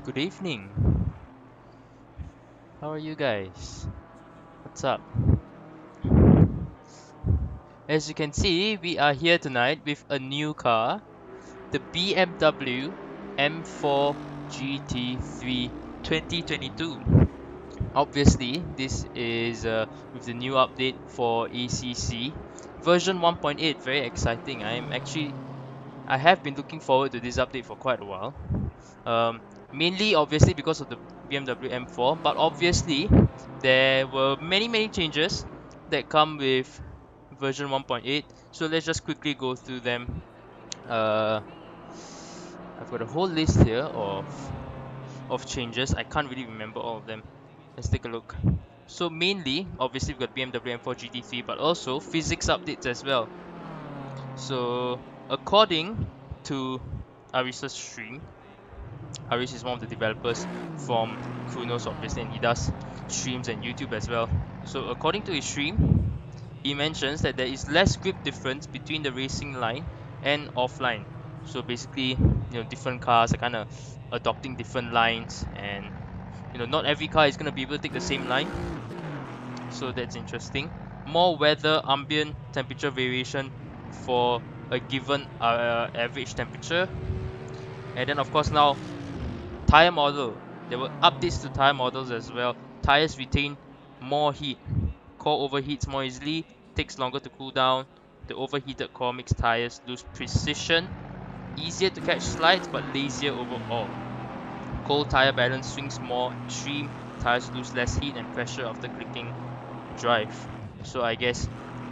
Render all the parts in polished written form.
Good evening. How are you guys? What's up? As you can see, we are here tonight with a new car, the BMW M4 GT3 2022. Obviously, this is with the new update for ACC version 1.8. Very exciting. I have been looking forward to this update for quite a while. Mainly, obviously, because of the BMW M4, but obviously, there were many changes that come with version 1.8. So let's just quickly go through them. Uh, I've got a whole list here of changes. I can't really remember all of them. Let's take a look. So mainly, obviously, we've got BMW M4 GT3, but also physics updates as well. So according to Arisa's stream, Aris is one of the developers from Kunos, obviously, and he does streams and YouTube as well. So according to his stream, he mentions that there is less grip difference between the racing line and offline. So basically, different cars are kind of adopting different lines, and not every car is going to be able to take the same line. So that's interesting. More weather, ambient temperature variation for a given average temperature. And then of course now tire model. There were updates to tire models as well. Tires retain more heat. Core overheats more easily, takes longer to cool down. The overheated core makes tires lose precision, easier to catch slides but lazier overall. Cold tire balance swings more extreme, tires lose less heat and pressure after clicking drive. So I guess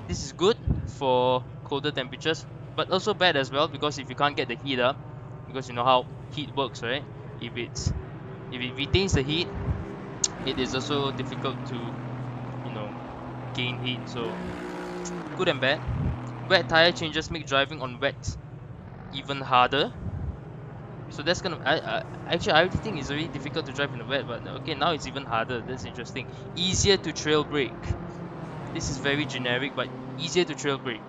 this is good for colder temperatures, but also bad as well because if you can't get the heat up, because you know how heat works, right? If it's if it retains the heat, it is also difficult to gain heat. So good and bad. Wet tire changes make driving on wet even harder. So that's gonna actually I already think it's already difficult to drive in the wet, but okay, now it's even harder. That's interesting. Easier to trail brake. This is very generic, but easier to trail brake.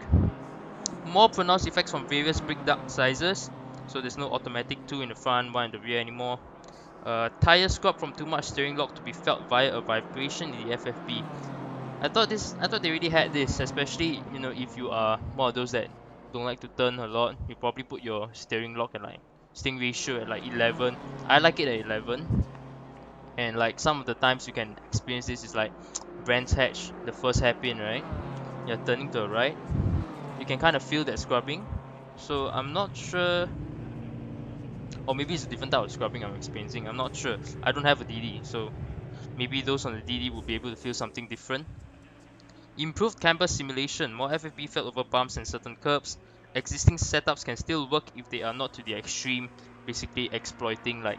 More pronounced effects from various brake duct sizes. So there's no automatic 2 in the front, 1 in the rear anymore. Tire scrub from too much steering lock to be felt via a vibration in the FFB. I thought they already had this, especially if you are one of those that don't like to turn a lot. You probably put your steering lock at like steering ratio at like 11. I like it at 11, and like some of the times you can experience this is like Brands Hatch, the first hairpin, right? You're turning to the right. You can kind of feel that scrubbing. So I'm not sure, or maybe it's a different type of scrubbing I'm experiencing. I'm not sure. I don't have a DD, so maybe those on the DD will be able to feel something different. Improved camber simulation, more FFB felt over bumps and certain curbs. Existing setups can still work if they are not to the extreme, basically exploiting like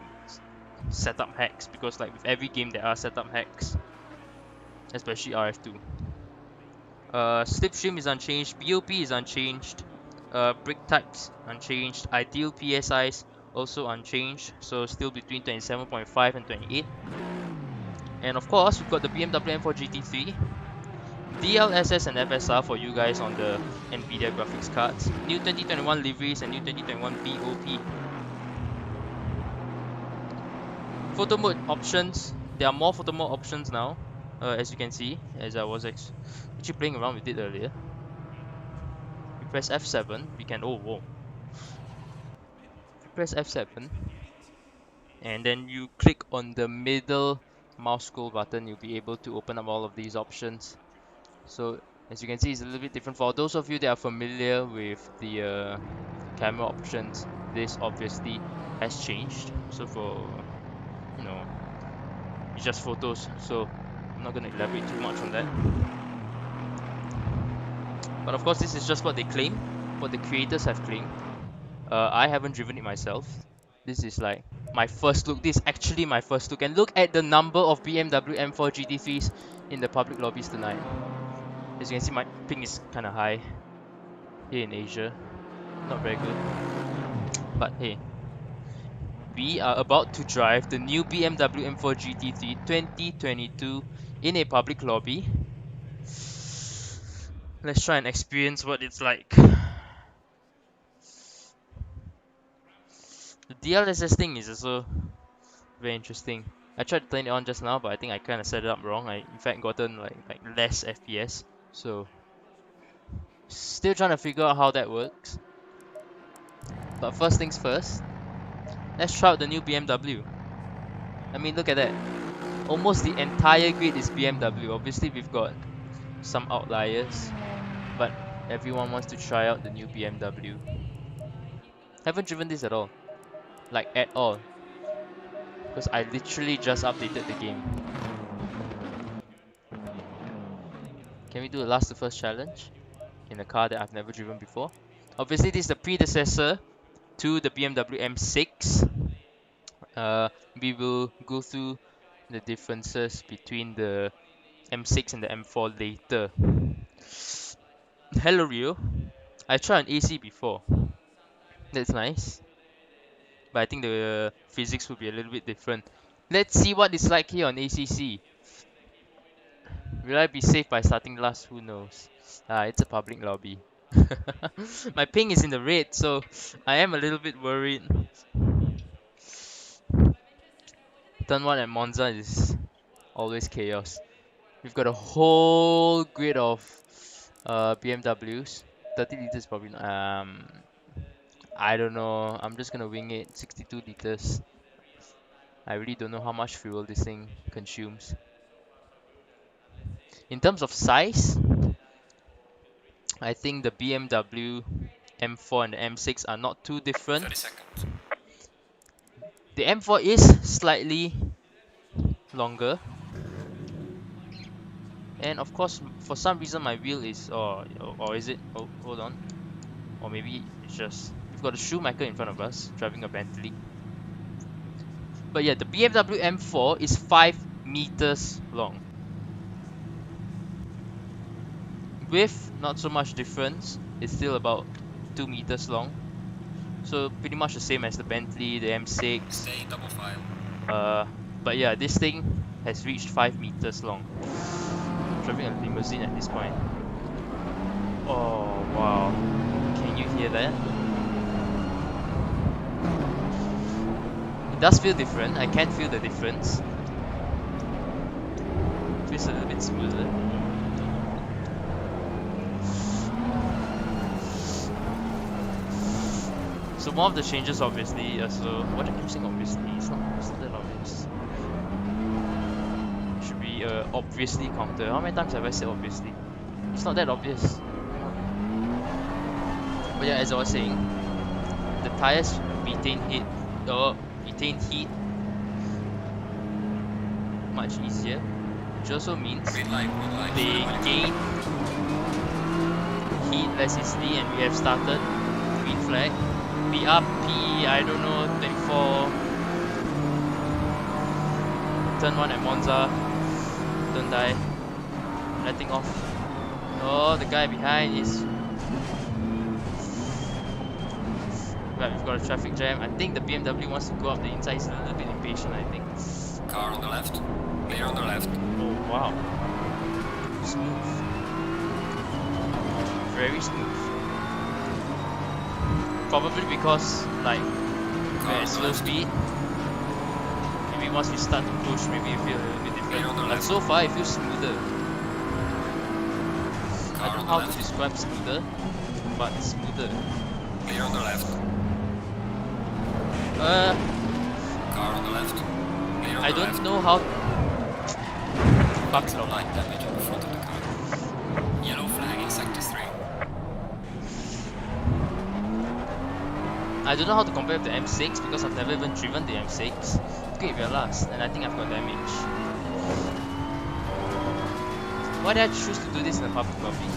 setup hacks, because like with every game there are setup hacks, especially RF2. Slipstream is unchanged, BOP is unchanged, brick types unchanged, ideal PSIs also unchanged, so still between 27.5 and 28. And of course, we've got the BMW M4 GT3, DLSS and FSR for you guys on the Nvidia graphics cards, new 2021 liveries and new 2021 BOP. Photo mode options, there are more photo mode options now, as you can see, as I was actually playing around with it earlier. We press F7, we can, oh whoa. You press F7, and then you click on the middle mouse scroll button, you'll be able to open up all of these options. So as you can see, it's a little bit different. For those of you that are familiar with the camera options, this obviously has changed. So for it's just photos, so I'm not going to elaborate too much on that. But of course, this is just what they claim, what the creators have claimed. I haven't driven it myself. This is like my first look. This is actually my first look. And look at the number of BMW M4 GT3s in the public lobbies tonight. As you can see, my ping is kind of high here in Asia. Not very good. But hey, we are about to drive the new BMW M4 GT3 2022 in a public lobby. Let's try and experience what it's like. The DLSS thing is also Very interesting. I tried to turn it on just now, but I think I kind of set it up wrong. I in fact gotten like less FPS. So still trying to figure out how that works. But first things first, let's try out the new BMW. I mean, look at that. Almost the entire grid is BMW. Obviously, we've got some outliers, but everyone wants to try out the new BMW. Haven't driven this at all. Like, at all. Because I literally just updated the game. Can we do a last to first challenge? In a car that I've never driven before. Obviously, this is the predecessor to the BMW M6. We will go through the differences between the M6 and the M4 later. Hello Rio. I tried an AC before. That's nice. But I think the physics will be a little bit different. Let's see what it's like here on ACC. Will I be safe by starting last? Who knows? It's a public lobby. My ping is in the red, so I am a little bit worried. Turn 1 at Monza is always chaos. We've got a whole grid of BMWs. 30 liters probably not. I don't know. I'm just gonna wing it. 62 liters. I really don't know how much fuel this thing consumes. In terms of size, I think the BMW M4 and the M6 are not too different. 30 seconds. The M4 is slightly longer. And of course, for some reason my wheel is, or is it, oh, hold on. Or maybe it's just, we've got a Schumacher in front of us, driving a Bentley. But yeah, the BMW M4 is 5 meters long. Width, not so much difference. It's still about 2 meters long. So pretty much the same as the Bentley, the M6. Stay double file. But yeah, this thing has reached 5 meters long. I'm driving a limousine at this point. Oh wow. Can you hear that? It does feel different. I can feel the difference. It feels a little bit smoother. So one of the changes obviously, so what I keep saying obviously, it's not that obvious. It should be obviously counter. How many times have I said obviously? It's not that obvious. But yeah, as I was saying, the tires retain heat much easier, which also means they gain heat less easily, and we have started. Green flag. Be up P, I don't know, 24. Turn 1 at Monza. Don't die. Letting off. Oh, the guy behind is. Right, we've got a traffic jam. I think the BMW wants to go up the inside. He's a little bit impatient, I think. Car on the left. Clear on the left. Oh, wow. Smooth. Very smooth. Probably because, like, we're at slow speed. Maybe once we start to push, maybe you feel a little bit different. But so far, it feels smoother. I don't know how to describe smoother, but it's smoother. Clear on the left. Car on the left. Clear on I the don't left. know how. Some light damage on the front of the car. Yellow flag in sector 3. I don't know how to compare with the M6 because I've never even driven the M6. Okay, we are last, and I think I've got damage. Why did I choose to do this in a public lobby?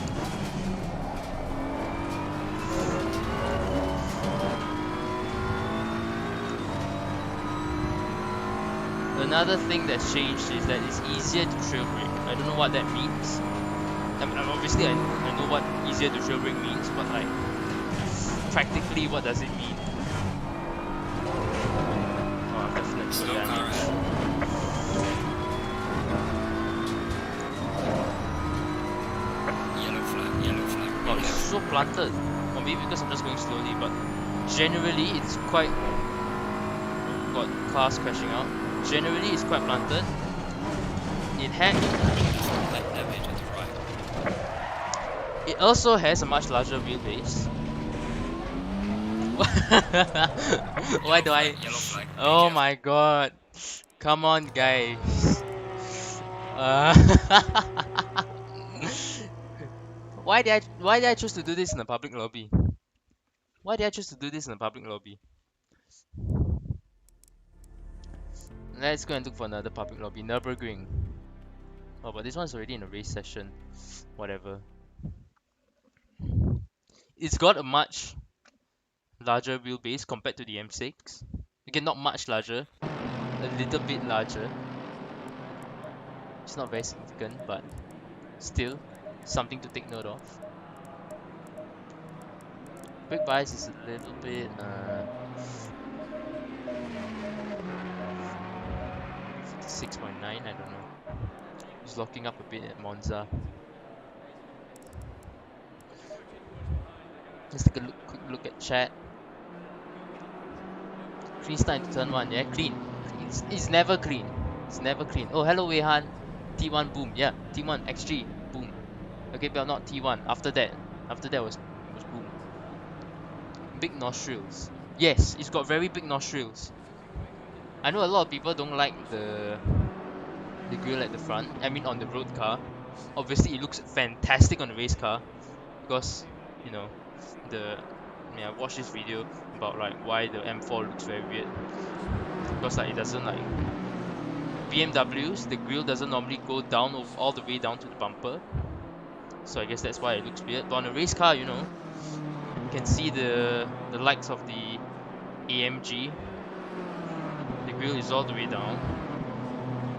Another thing that's changed is that it's easier to trail brake. I don't know what that means. I mean, obviously I know what easier to trail brake means, but like practically what does it mean? Oh, I've definitely Slow got car damage. ahead. Yellow flag. Oh, it's so planted. Or maybe because I'm just going slowly, but generally it's quite. Got cars crashing out. generally is quite planted. It had. Light damage at the right. It also has a much larger wheelbase. Why do I? Yellow flag. Be Oh careful. my god! Come on, guys. Uh, why did I choose to do this in a public lobby? Why did I choose to do this in a public lobby? Let's go and look for another public lobby. Nürburgring. Oh, but this one's already in a race session. Whatever. It's got a much larger wheelbase compared to the M6. Again, not much larger, a little bit larger. It's not very significant, but still something to take note of. Brake bias is a little bit 6.9, I don't know. It's locking up a bit at Monza. Let's take a quick look at chat. Clean start into turn 1, yeah, clean. It's never clean. It's never clean. Oh, hello Weihan. T1 boom, yeah, T1 XG boom. Okay, but not T1. After that was boom. Big nostrils. Yes, it's got very big nostrils. I know a lot of people don't like the grille at the front. I mean, on the road car. Obviously, it looks fantastic on the race car because you know the. I watched this video about like why the M4 looks very weird because like it doesn't like BMWs. The grille doesn't normally go down all the way down to the bumper. So I guess that's why it looks weird. But on a race car, you can see the likes of the AMG. The grille is all the way down.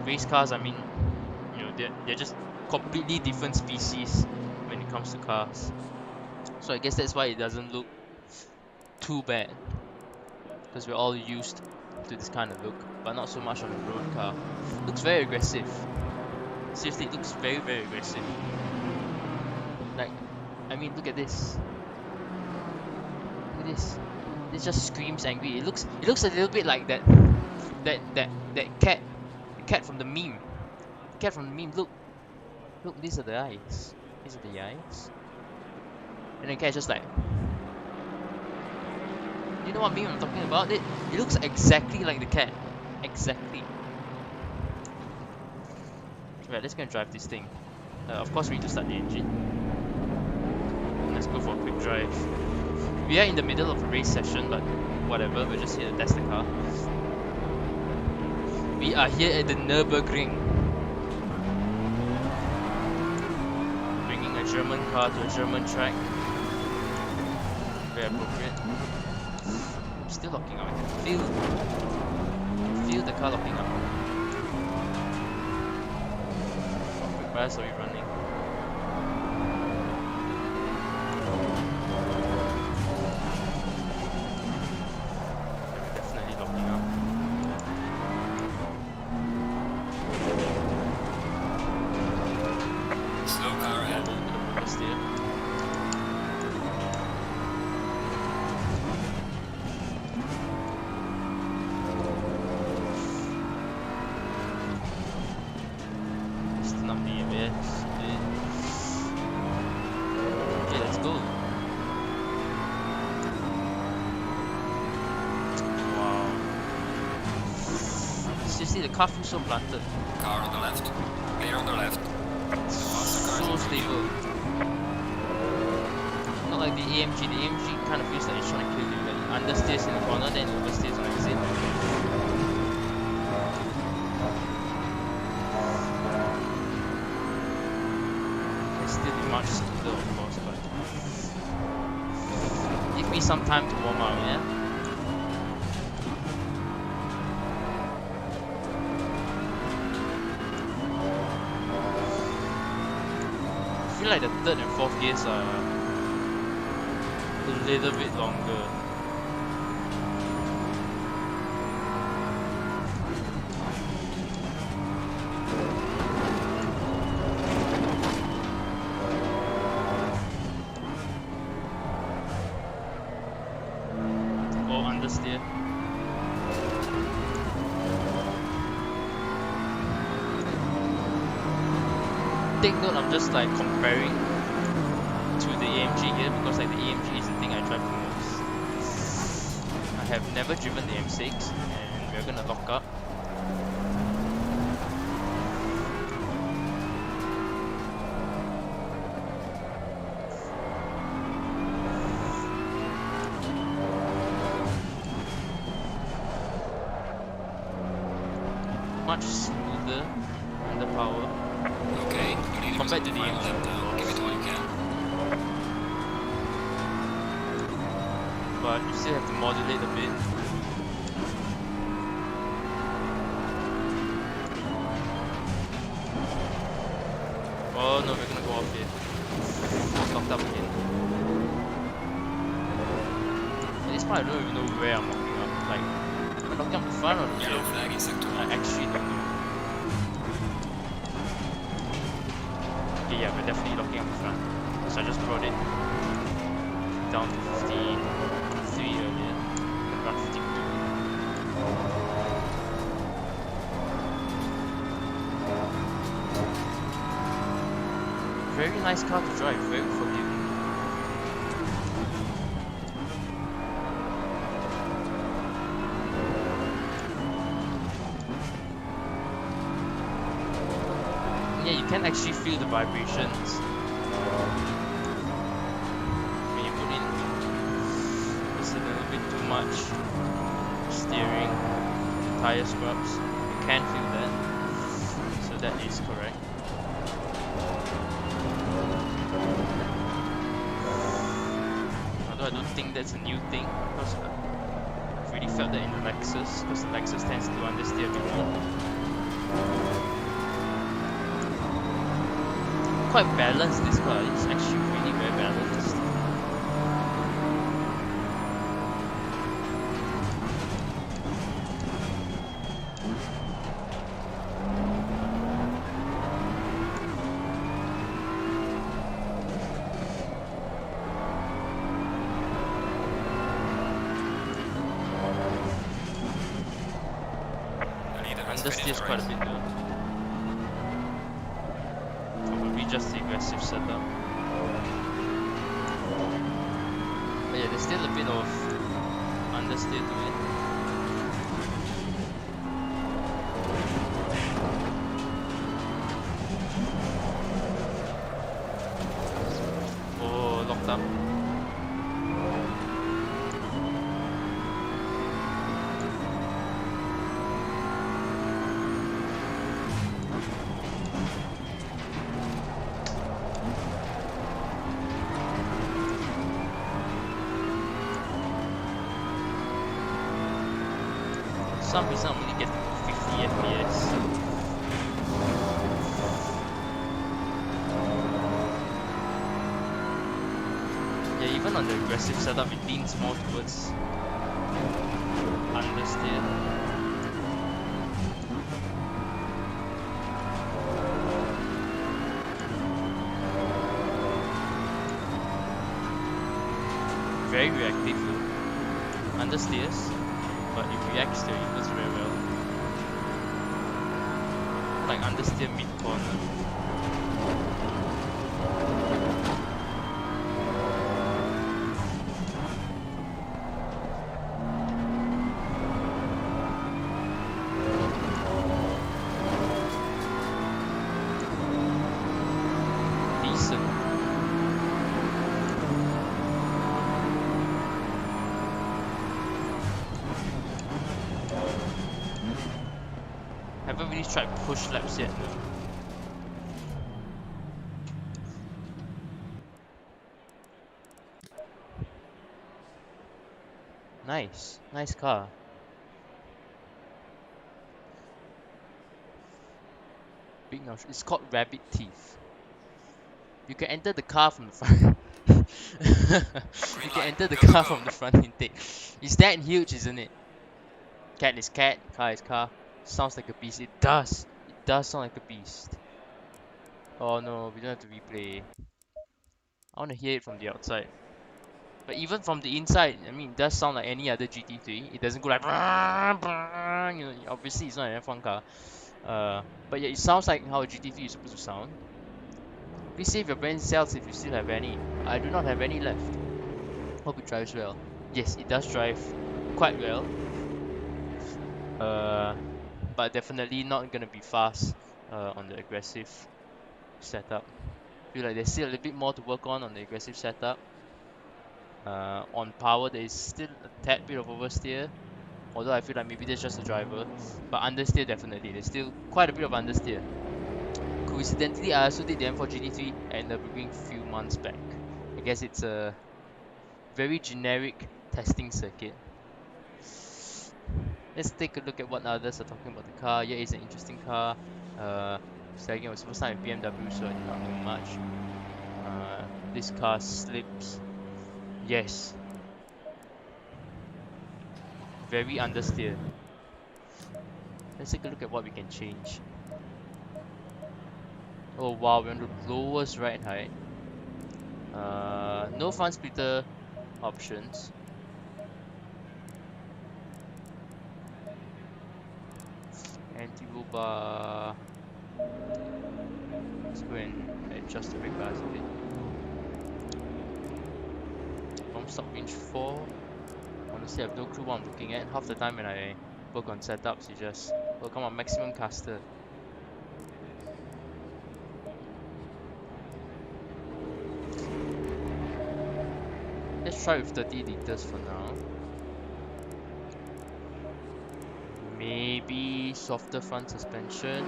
Race cars, I mean, they're just completely different species when it comes to cars. So I guess that's why it doesn't look too bad, because we're all used to this kind of look, but not so much on a road car. Looks very aggressive. Seriously, it looks very, very aggressive. Like, I mean, look at this. Look at this. This just screams angry. It looks a little bit like that cat, the cat from the meme. The cat from the meme. Look, these are the eyes. These are the eyes. And the cat's just like. You know what meme I'm talking about? It looks exactly like the cat. Exactly. Right, let's go and drive this thing. Of course, we need to start the engine. Let's go for a quick drive. We are in the middle of a race session, but whatever, we're just here to test the car. We are here at the Nürburgring. Bringing a German car to a German track. Very appropriate. I'm still locking up. I can feel the car locking up. What quick bias are we running? Definitely locking up. Slow car A ahead. little bit of oversteer. Listen up the ABS. Okay, let's go. Wow. Seriously, the car feels so planted. Car on the left. Clear on the left. Faster car So is stable. Not like the AMG. The AMG kind of feels like it's trying to kill you. Like it understeers in the corner, then it oversteers on exit. It's still be much smoother, of course, but give me some time to warm up, yeah? I feel like the third and fourth gears are a little bit longer. Oh, understeer. take note, I'm just like comparing to the AMG here because like the AMG is the thing I drive the most. I have never driven the M6 and we're gonna lock up. Much smoother under power Okay, compared to the AMG. Give it all you can. But you still have to modulate a bit. Oh no, we're gonna go off here. Locked up again. At this point, I don't even know where I'm locking up. Like, am I locking up the front or the Yellow rear? flag in sector I 1. actually don't know. Okay, yeah, we're definitely locking up the front. So I just brought it down to 53 earlier. Around 52. Very nice car to drive, very forgiving. Yeah, you can actually feel the vibrations when you put in just a little bit too much steering, tire scrubs. You can feel that, so that is correct. Although I don't think that's a new thing, because I've really felt that in the Lexus, because the Lexus tends to understeer a bit more. Quite balanced, this car. It's actually really very balanced. Understeers quite a bit though. Probably just the aggressive setup. But yeah, there's still a bit of understeer to it. Oh, locked up. For some reason I'm only getting 50 FPS. Yeah, even on the aggressive setup it leans more towards understeer. Very reactive though. Understeers, but it reacts to your inputs very well. Like understeer mid corner. Decent. Haven't really tried push laps yet though. Nice, nice car. Big notch. It's called rabbit teeth. You can enter the car from the front. You can enter the car from the front intake. It's that huge, isn't it? Cat is cat, car is car. Sounds like a beast. It does. It does sound like a beast. Oh no, we don't have to replay. I want to hear it from the outside. But even from the inside, I mean, it does sound like any other GT3. It doesn't go like, you know, obviously it's not an F1 car. But yeah, it sounds like how a GT3 is supposed to sound. Please save your brain cells if you still have any. I do not have any left. Hope it drives well. Yes, it does drive quite well. But definitely not gonna be fast on the aggressive setup. Feel like there's still a little bit more to work on the aggressive setup. On power, there is still a tad bit of oversteer. Although I feel like maybe that's just the driver. But understeer definitely. There's still quite a bit of understeer. Coincidentally, I also did the M4 GT3 at Nürburgring a few months back. I guess it's a very generic testing circuit. Let's take a look at what others are talking about the car. Yeah, it's an interesting car. Second, it was first time in BMW, so I did not know much. This car slips. Yes. Very understeer. Let's take a look at what we can change. Oh wow, we're on the lowest ride height. No front splitter options. Anti-roll bar. Let's go and adjust the brake bars a bit. From stop range 4. Honestly, I have no clue what I'm looking at. Half the time when I work on setups, you just work on maximum caster. Let's try with 30 liters for now. Maybe softer front suspension.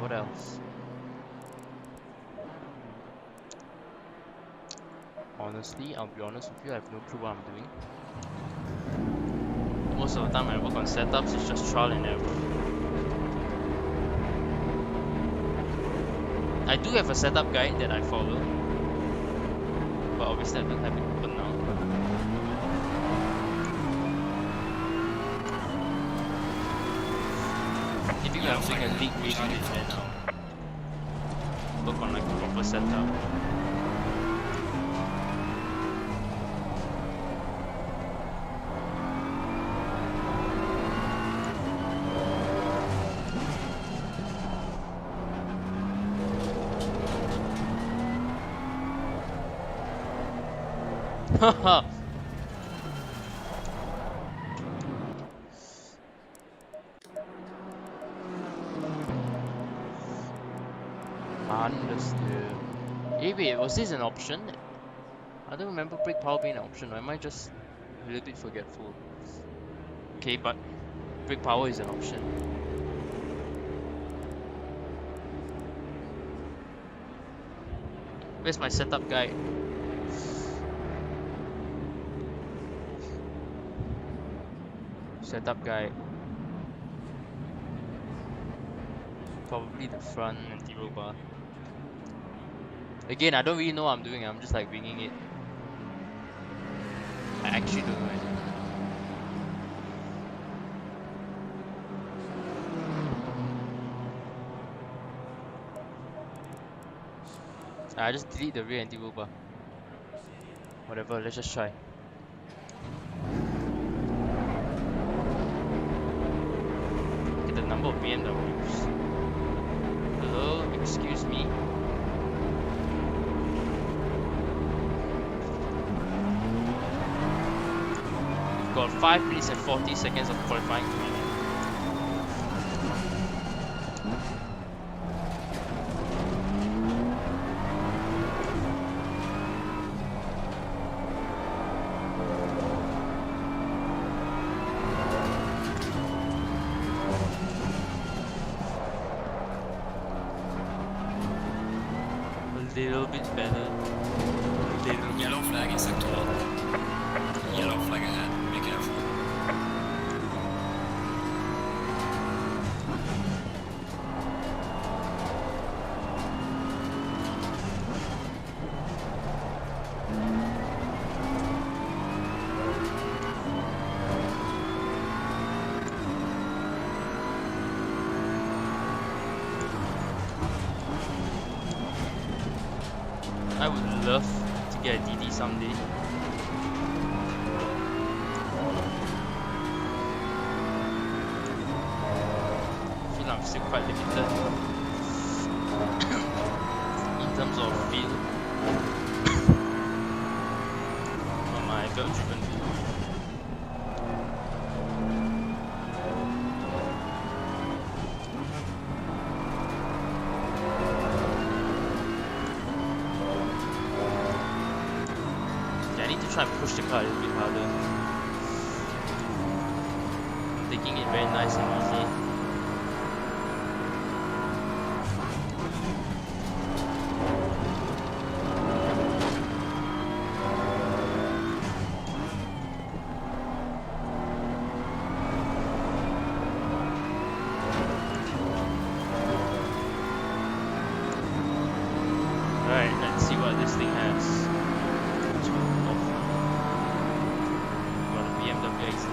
What else? Honestly, I'll be honest with you, I have no clue what I'm doing. Most of the time I work on setups, it's just trial and error. I do have a setup guide that I follow, but obviously I don't have it open now. Maybe when I'm doing a league race, then I'll work on like a proper setup. Haha. Understood. Hey, wait, was this an option? I don't remember brake power being an option, or am I just a little bit forgetful? Okay, but brake power is an option. Where's my setup guide? Setup guide. Probably the front anti-roll bar. Again, I don't really know what I'm doing. I'm just like winging it. I actually don't know anything. I just delete the rear anti-roll bar. Whatever, let's just try. Look at the number of BMWs. Hello, excuse me. We've got 5 minutes and 40 seconds of qualifying remaining. A little bit better. Yellow flag in sector 1. Yellow flag ahead. Be careful. I would love to get a DD someday. I feel I'm still quite limited. terms of feel. On my belt driven wheel. Yeah, I need to try and push the car a little bit harder. I'm taking it very nice and easy. Alright, let's see what this thing has to offer. Got a BMW XC.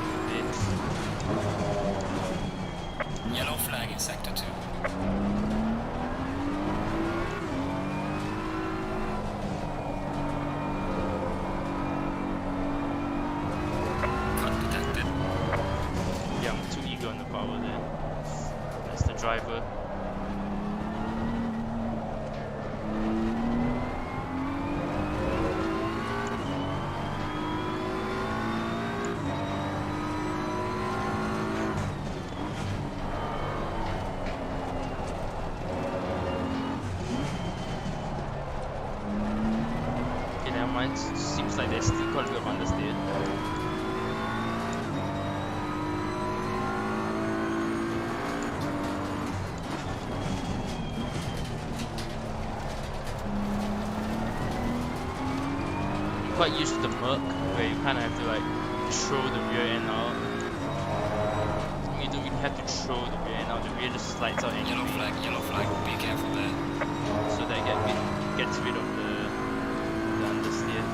Yellow flag in sector 2. Cut detected. Yeah, I'm too eager on the power there. That's the driver. Okay, never mind. Seems like there's still quite a bit of understeer. I'm quite used to the Merc, where you kind of have to like throw the rear end out. You don't really have to throw the rear end out, the rear just slides out anyway. Yellow flag, be careful there. So that gets rid of the understeer.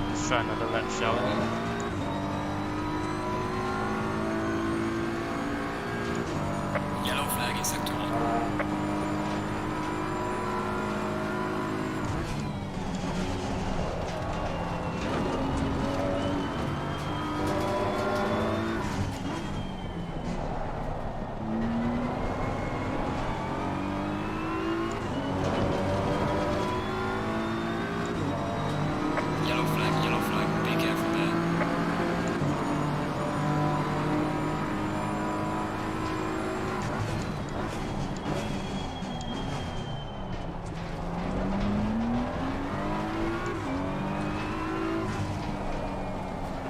Let's try another lap, shall we? Yellow flag in sector 1. Yellow flag, be careful there.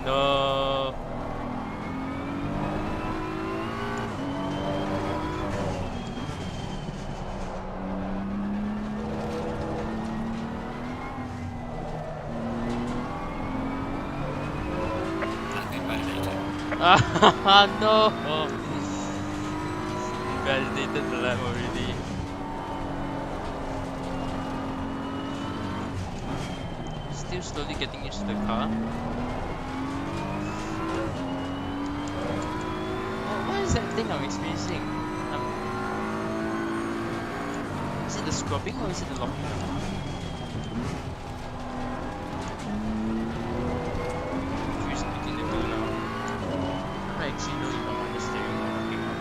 No. Landing validated. Ah no. Validated the lap already. Still slowly getting used to the car. What is that thing I'm experiencing? Is it the scrubbing or is it the locking up? Confused between the two now. I don't actually know if I'm on the steering or locking up.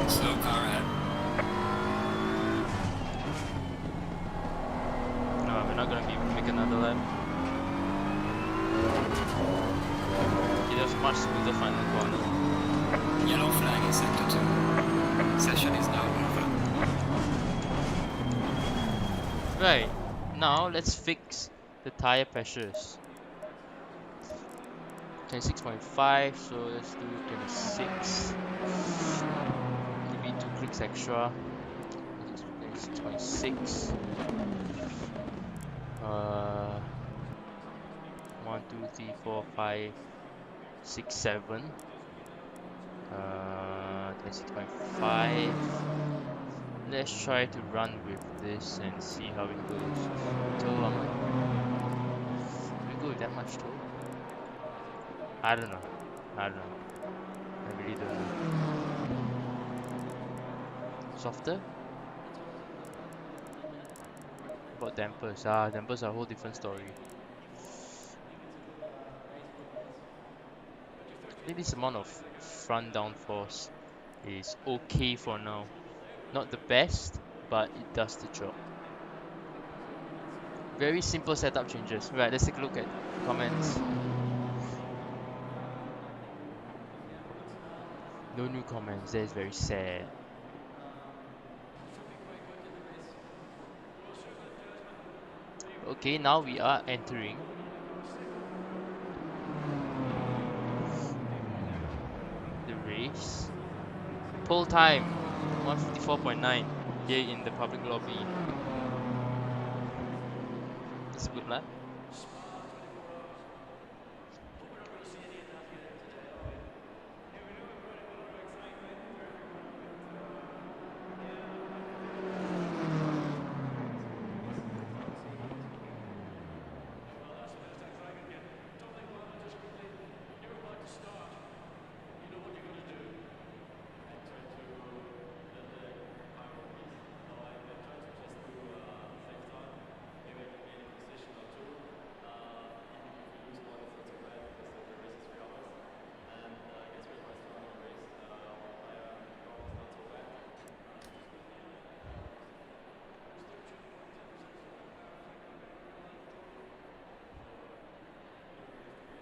Slow car ahead. No, we're not gonna be able to make another lap. Okay, that was a much smoother final corner. Yellow flag in sector 2. Session is now over. Right, now let's fix the tire pressures. 26.5, so let's do 26. Maybe 2 clicks extra. 6.6. 1, 2, 3, 4, 5, 6, 7. 26.5. Let's try to run with this and see how it goes. Tow, do we go with that much tow? I don't know. I don't know. I really don't know. Softer? About dampers? Dampers are a whole different story. Maybe this amount of front downforce is okay for now. Not the best, but it does the job. Very simple setup changes. Right, let's take a look at comments. No new comments. That is very sad. Okay, now we are entering the race. Pole time 154.9 here in the public lobby. It's a good lap.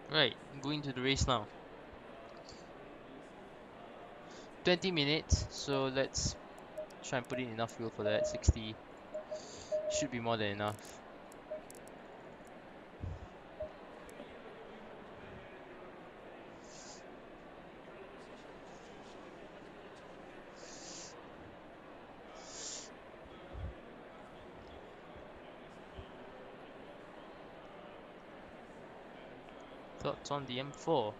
Right, going to the race now. 20 minutes, so let's try and put in enough fuel for that. 60 should be more than enough. Thoughts on the M4?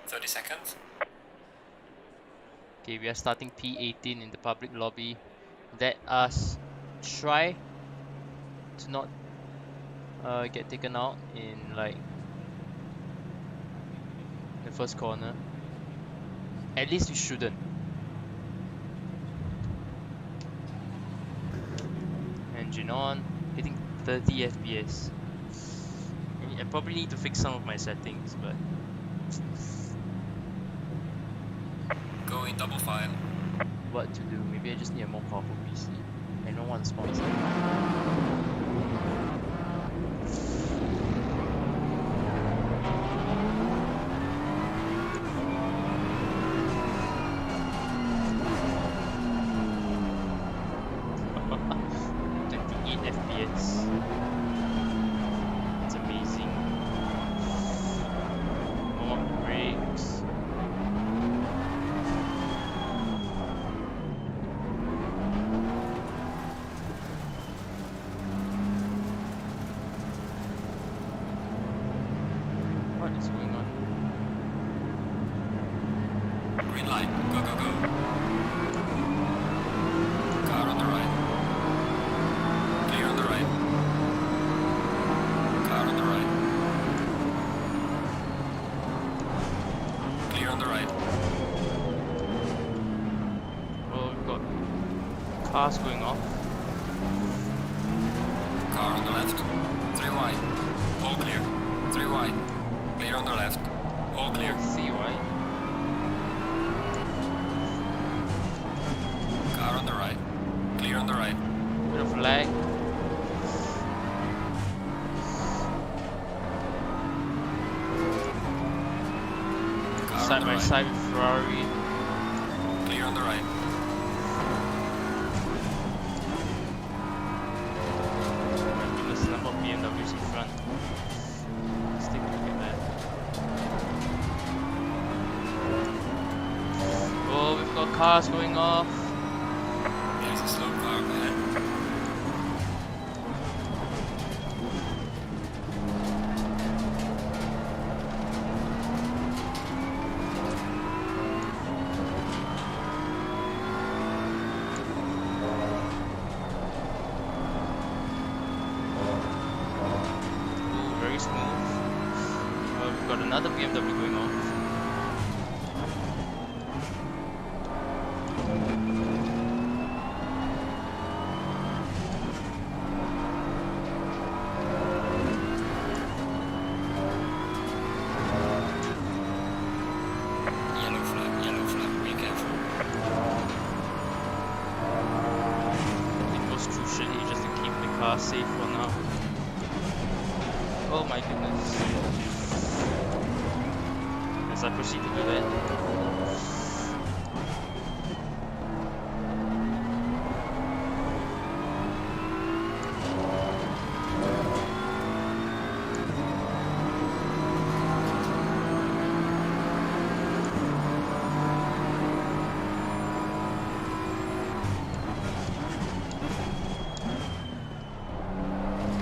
30 seconds. Okay, we are starting P18 in the public lobby. Let us try to not get taken out in like the first corner. At least we shouldn't. Engine on, hitting 30 FPS. I probably need to fix some of my settings, but Go in double file. what to do? Maybe I just need a more powerful PC. I don't want to sponsor. FPS. It's amazing. More brakes. What is going on? Green light. Go, go, go. Car on the right. Clear on the right. Car on the right. Clear on the right. Oh, we've got cars going off. Car on the left. 3 wide. All clear. 3 wide. Clear on the left. All clear. See why? Car on the right. Clear on the right. Bit of lag. Car Side on the by right. side with Ferrari. Clear on the right. Oh my goodness, the number of BMWs in front. Let's take a look at that. cars going off. There's a slow car ahead. Ooh, very smooth. We've got another BMW going off. Yellow flag, be careful. It was crucial here just to keep the car safe for now. Oh my goodness. As I proceed to do that.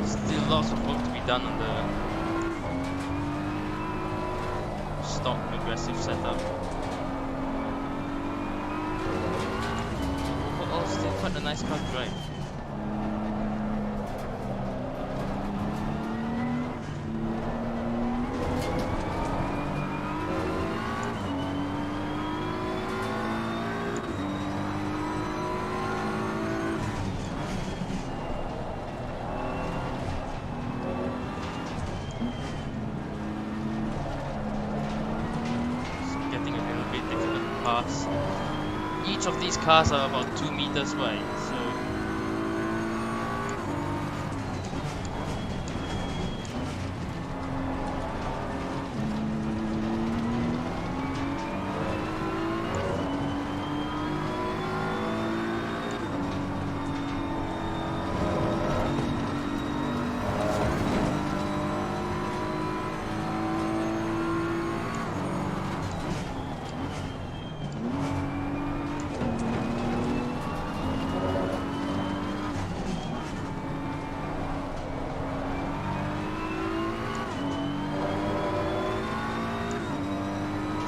Still lots of work to be done on the stock aggressive setup. Overall, still quite a nice car to drive. Cars. Each of these cars are about 2 meters wide, so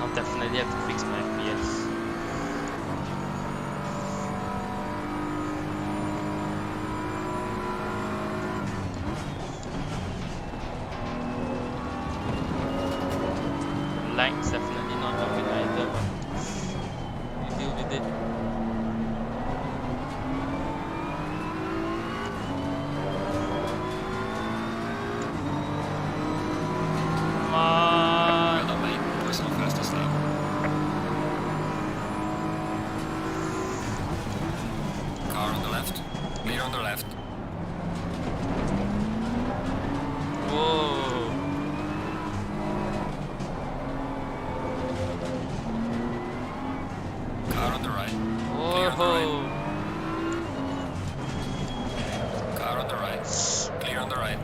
I'll definitely have to fix my FPS. Light's definitely not helping either, but we deal with it. Come on! Well done, mate. Personal fastest lap. Car on the left. Clear on the left. Whoa! Car on the right. Clear on the right. Whoa! Car on the right. Clear on the right.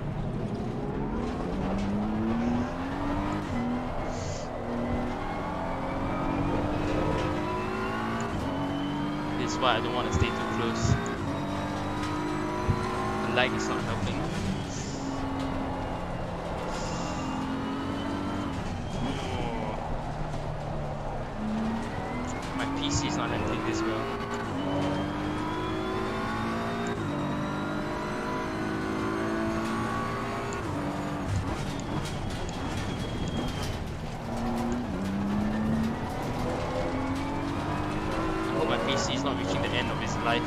This is why I don't want to stay too close. The light is not helping. My PC is not handling this well. I hope my PC is not reaching the end of its life.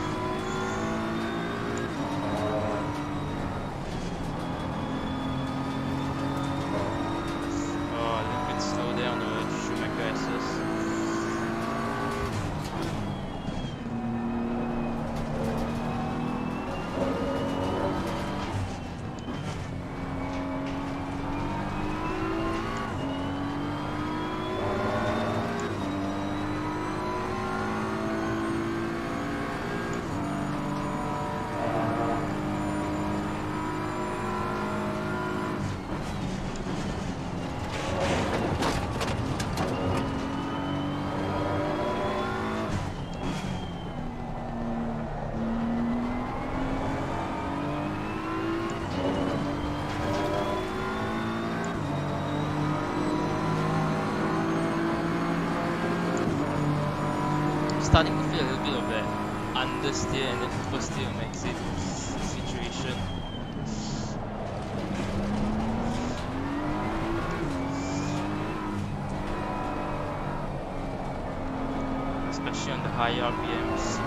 Oh, a little bit slow there on the Schumacher SS. starting to feel a little bit of that understeer and then oversteer on exit situation. Especially on the higher RPMs.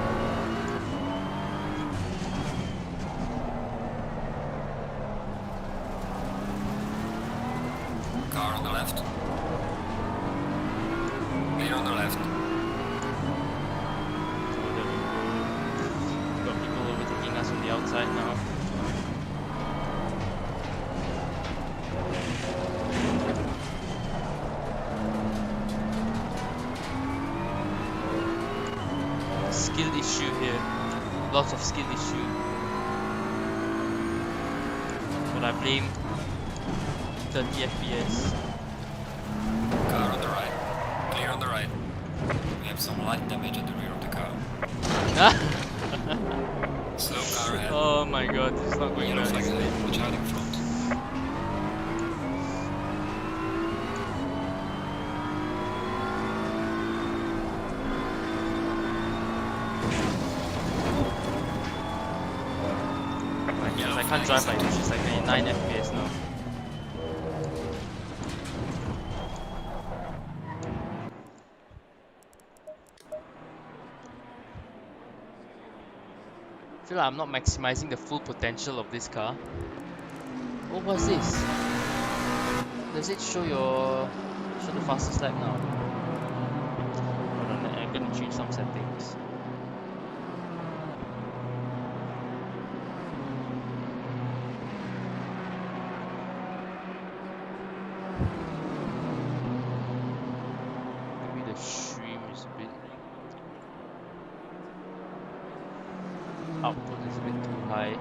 Car on the left. Clear on the left. So there we go. Got people overtaking us on the outside now. Skill issue here. Lots of skill issue. But I blame 30 FPS. Car on the right. Clear on the right. We have some light damage at the rear of the car. Slow car ahead. Oh my god, this is not going Yellow well. flag ahead. Watch out in front. I can't drive like this, it's like 9 FPS now. I feel like I'm not maximizing the full potential of this car. Oh, what's this? Does it show the fastest lap now? Hold on, I'm gonna change some settings. Maybe the stream is a bit output is a bit too high.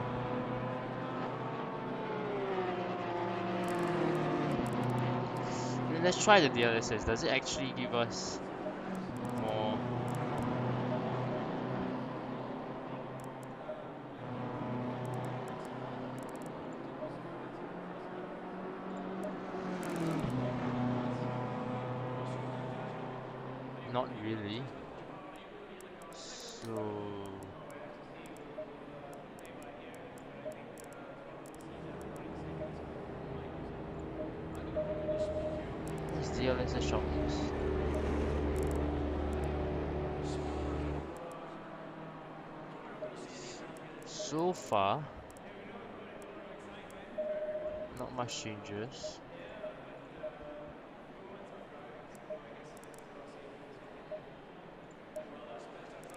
I mean, let's try the DLSS. Does it actually give us more? Not really. So what's DLSS sharpness? So far, not much changes.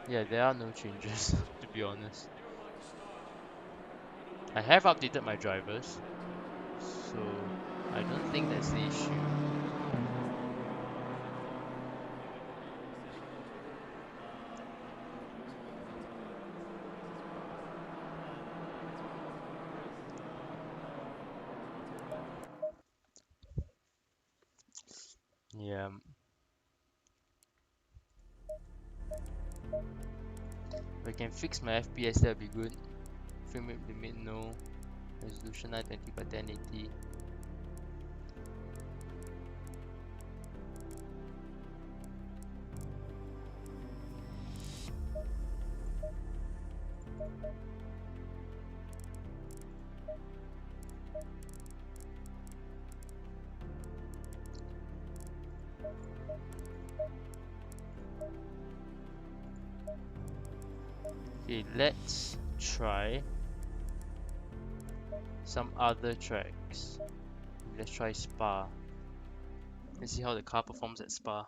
Yeah, there are no changes, to be honest. I have updated my drivers, so I don't think that's the issue. Yeah. If I can fix my FPS, that'd be good. Frame rate limit, no. Resolution 920 by 1080. Okay, let's try some other tracks. Let's try Spa. Let's see how the car performs at Spa.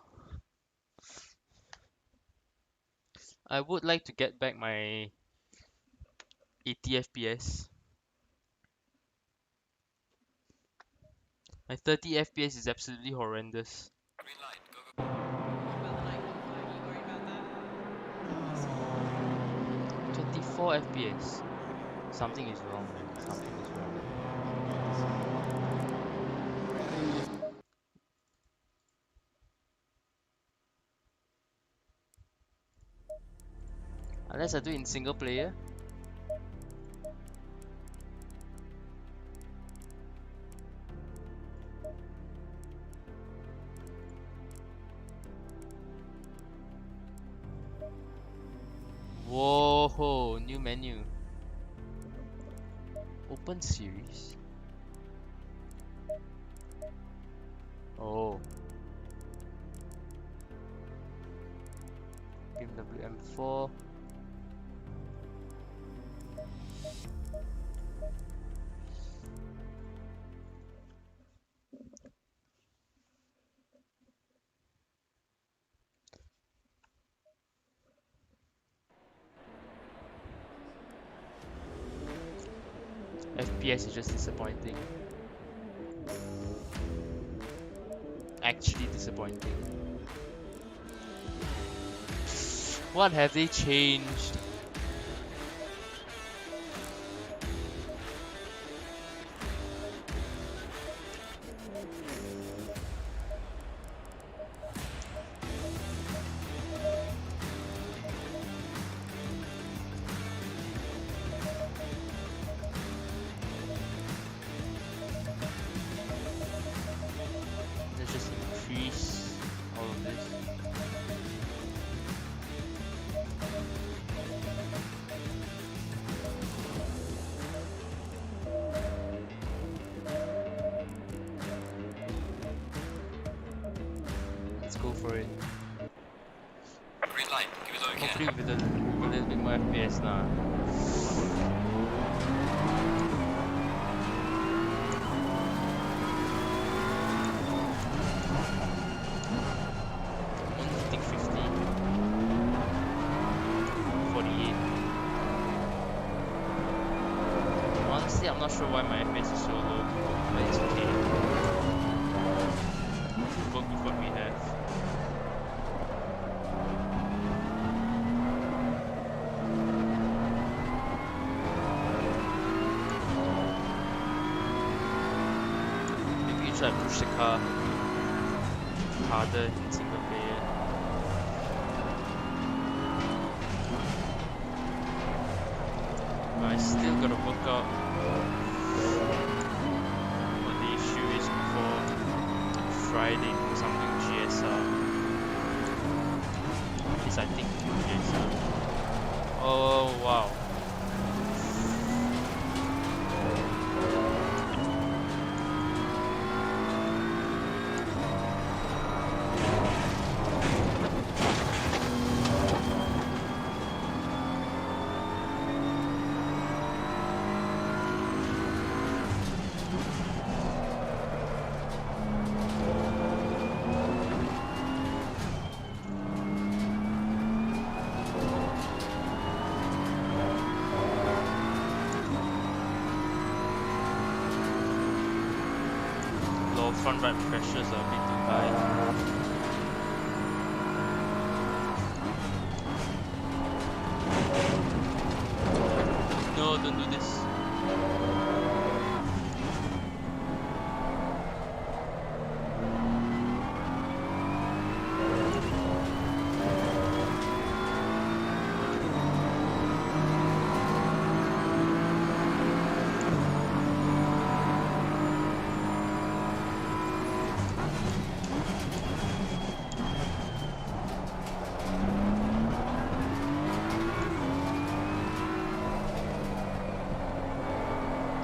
I would like to get back my 80 FPS. My 30 FPS is absolutely horrendous. Green light. Go, go. 24 FPS. Something is wrong, man. Something is wrong. Unless I do it in single player. Oh ho, new menu. Open series. Oh. BMW M4. FPS is just disappointing. Actually disappointing. What have they changed? Let's just increase all of this. Let's go for it. Green light. Give it all you can. Hopefully with a little bit more FPS now. Only hitting 50. 48. Honestly, I'm not sure why my FPS is so low, but it's okay. We'll work with what we have. Maybe you try to push the car harder in single player. But I still gotta work out what the issue is before Friday because I'm doing GSR. At least I think GSR. Oh wow. Low front right pressures are a bit too high. No, don't do this.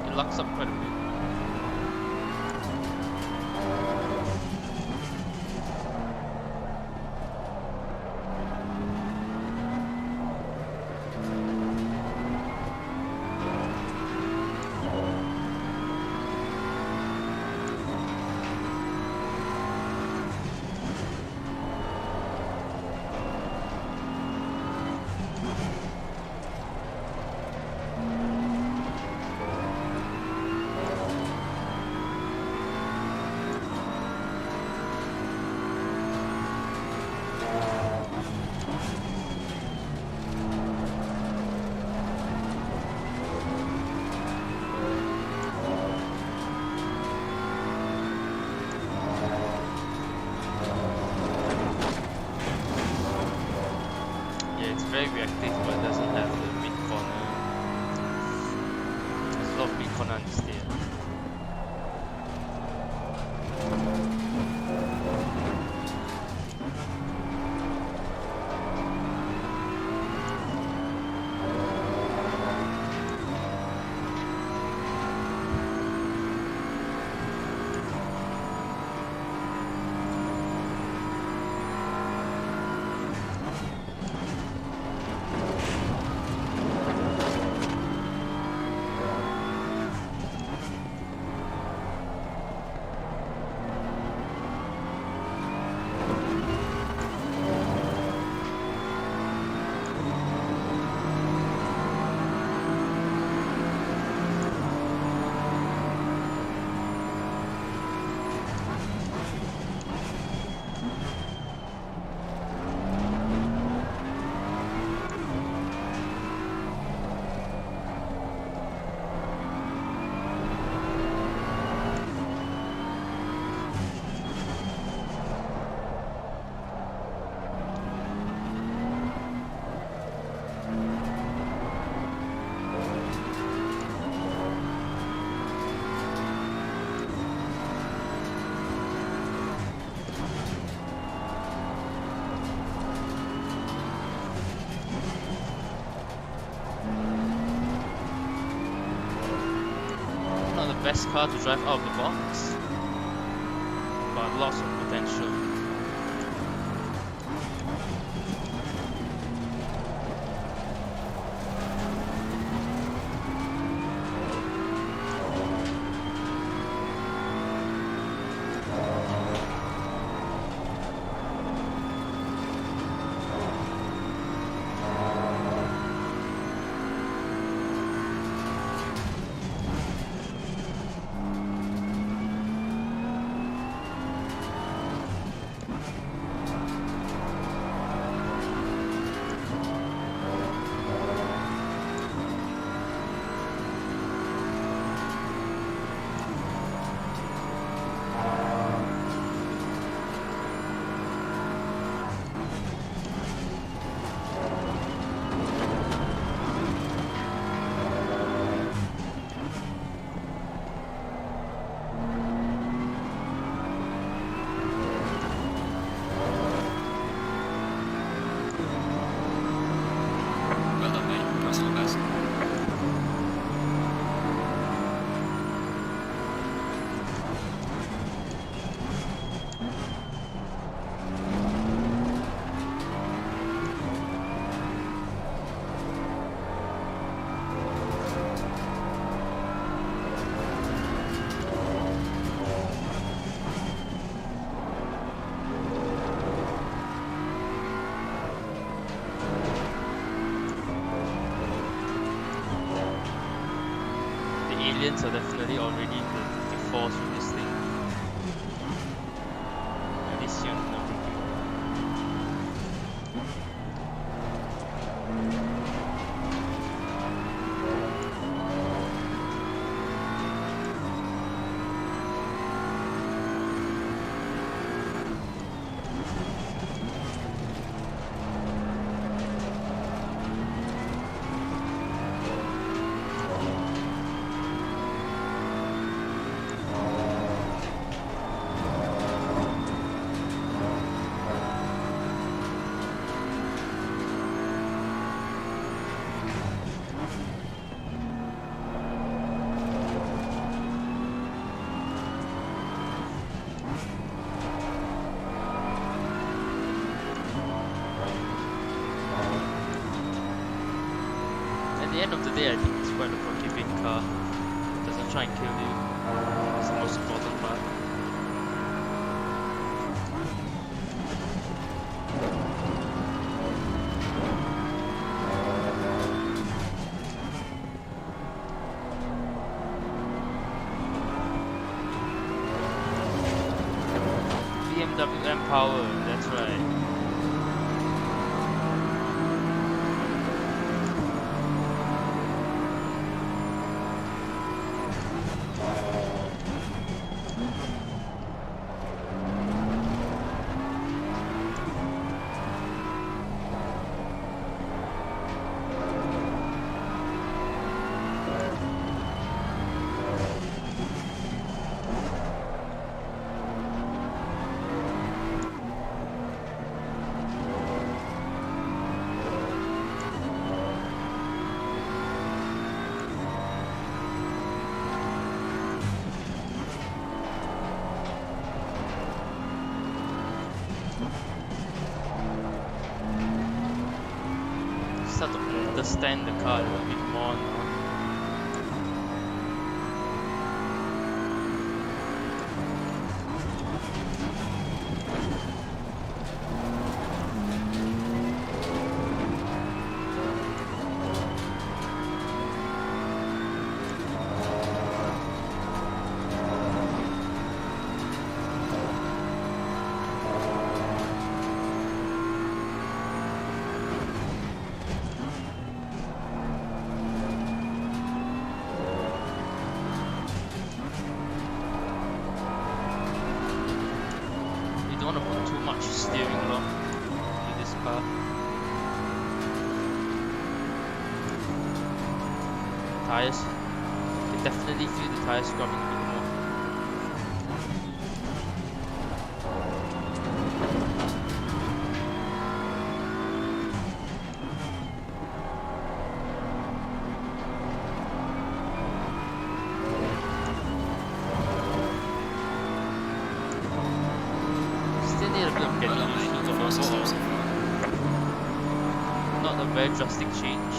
It locks up quite a bit. It's very reactive, but it doesn't have the mid corner. There's a lot of mid corner understeer. best car to drive out of the box, but lots of potential. Well done, mate. Personal best. Aliens are definitely already the force with this thing. At least you're not review. At the end of the day, I think it's quite a forgiving car. It doesn't try and kill you. It's the most important part. BMW M Power, that's right. Start to understand the car a little bit more now. Don't want to put too much steering lock in this car. Tires, you can definitely feel the tires scrubbing a bit more. not a very drastic change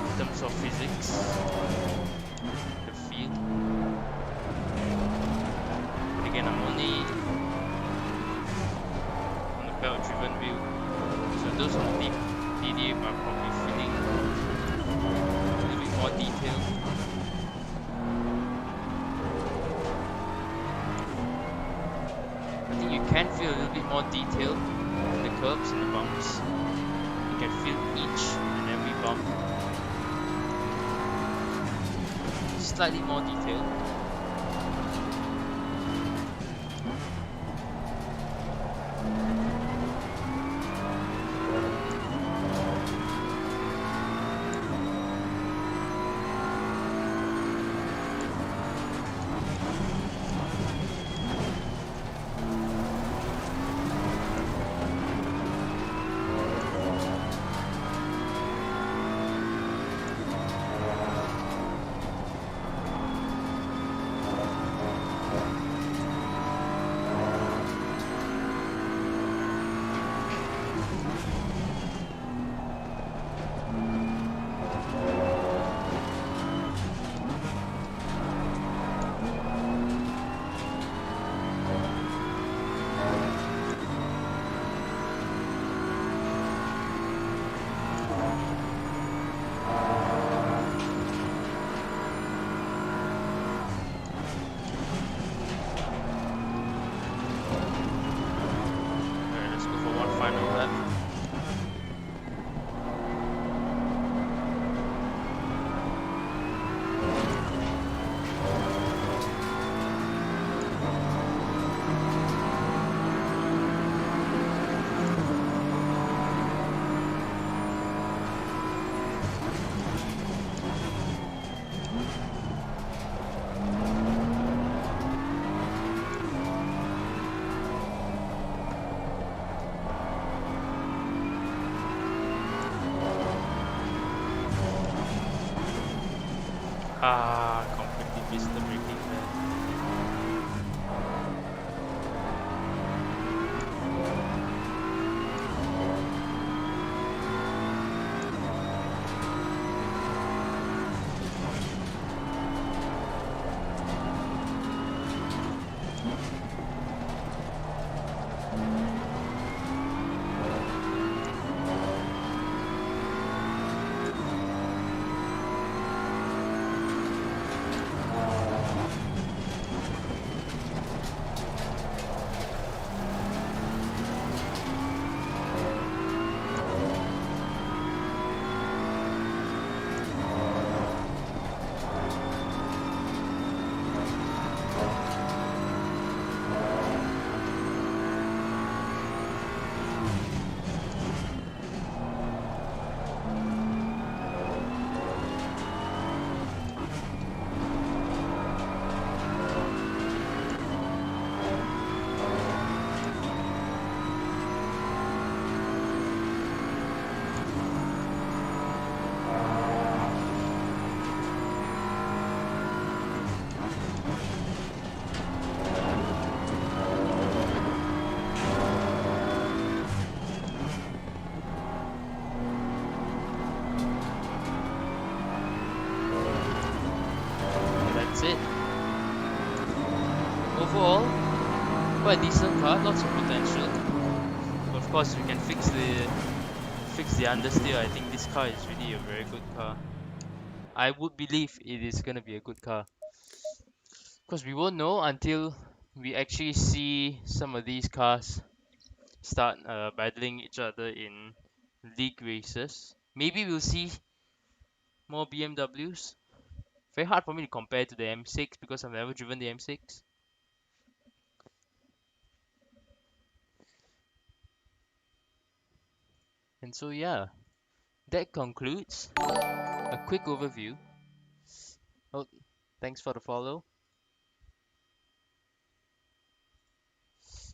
in terms of physics, the feel. But again, I'm only on a belt-driven wheel, so those on the DDA are probably feeling a little bit more detailed. I think you can feel a little bit more detail in the curves and the bumps. You can feel each and every bump. Slightly more detailed. Completely missed the braking there. That's it. Overall, quite a decent car, lots of potential. But of course, we can fix the understeer. I think this car is really a very good car. I would believe it is gonna be a good car. Because we won't know until we actually see some of these cars start battling each other in league races. Maybe we'll see more BMWs. Very hard for me to compare to the M6 because I've never driven the M6. And so yeah, that concludes a quick overview. Oh, thanks for the follow.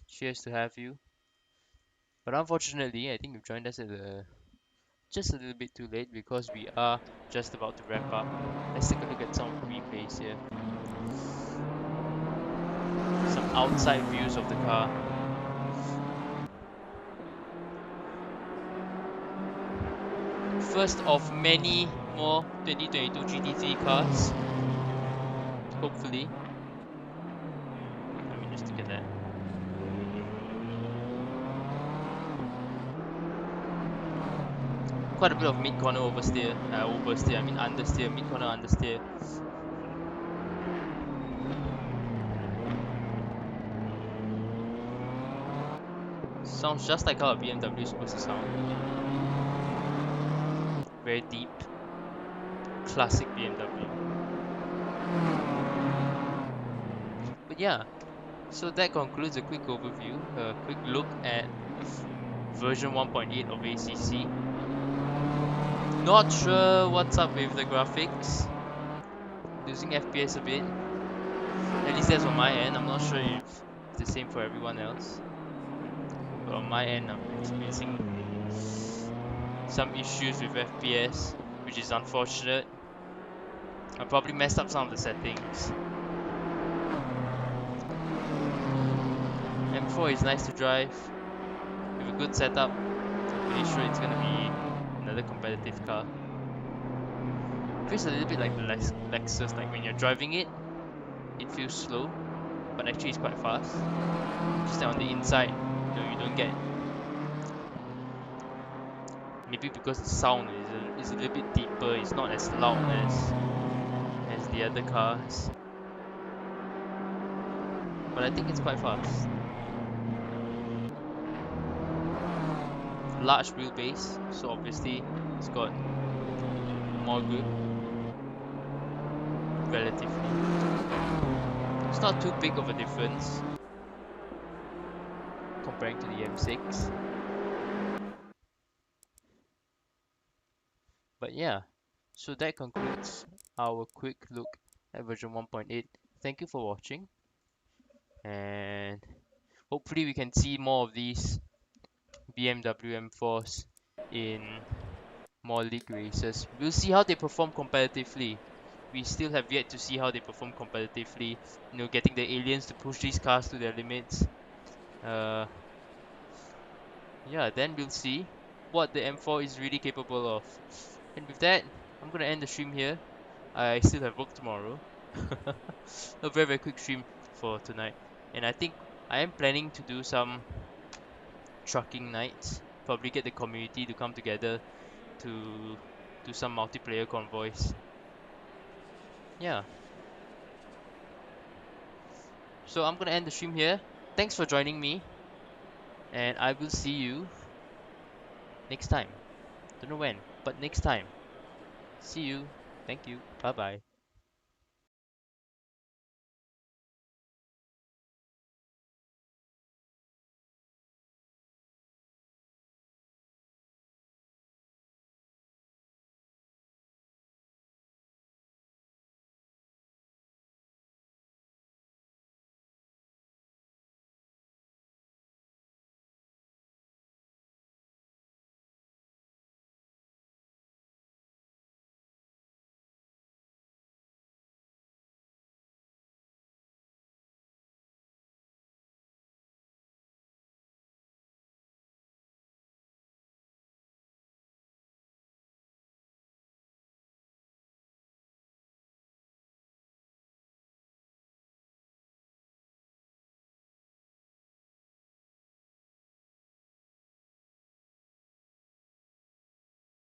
Cheers to have you. But unfortunately, I think you've joined us at just a little bit too late because we are just about to wrap up. Let's take a look at some of the replays here. Some outside views of the car. first of many more 2022 GT3 cars. Hopefully. Let me just look at that. Quite a bit of mid-corner oversteer. I mean understeer. Mid-corner understeer. Sounds just like how a BMW is supposed to sound. Very deep. Classic BMW. But yeah, so that concludes a quick overview, a quick look at version 1.8 of ACC. Not sure what's up with the graphics. Losing FPS a bit. At least that's on my end. I'm not sure if it's the same for everyone else. But on my end, I'm experiencing some issues with FPS, which is unfortunate. I probably messed up some of the settings. M4 is nice to drive with a good setup. I'm pretty sure it's gonna be another competitive car. Feels a little bit like the Lexus, like when you're driving it, it feels slow, but actually it's quite fast. Just that on the inside, you don't get. Maybe because the sound is a little bit deeper, it's not as loud as the other cars. But I think it's quite fast. Large wheelbase, so obviously it's got more grip relatively. It's not too big of a difference comparing to the M6. But yeah, so that concludes our quick look at version 1.8. Thank you for watching, and hopefully we can see more of these BMW M4s in more league races. We'll see how they perform competitively. We still have yet to see how they perform competitively. You know, getting the aliens to push these cars to their limits. Yeah, then we'll see what the M4 is really capable of. And with that, I'm gonna end the stream here. I still have work tomorrow. A very, very quick stream for tonight. And I think I am planning to do some trucking nights. Probably get the community to come together to do some multiplayer convoys. Yeah. So I'm gonna end the stream here. Thanks for joining me. And I will see you next time. Don't know when, but next time. See you. Thank you. Bye bye.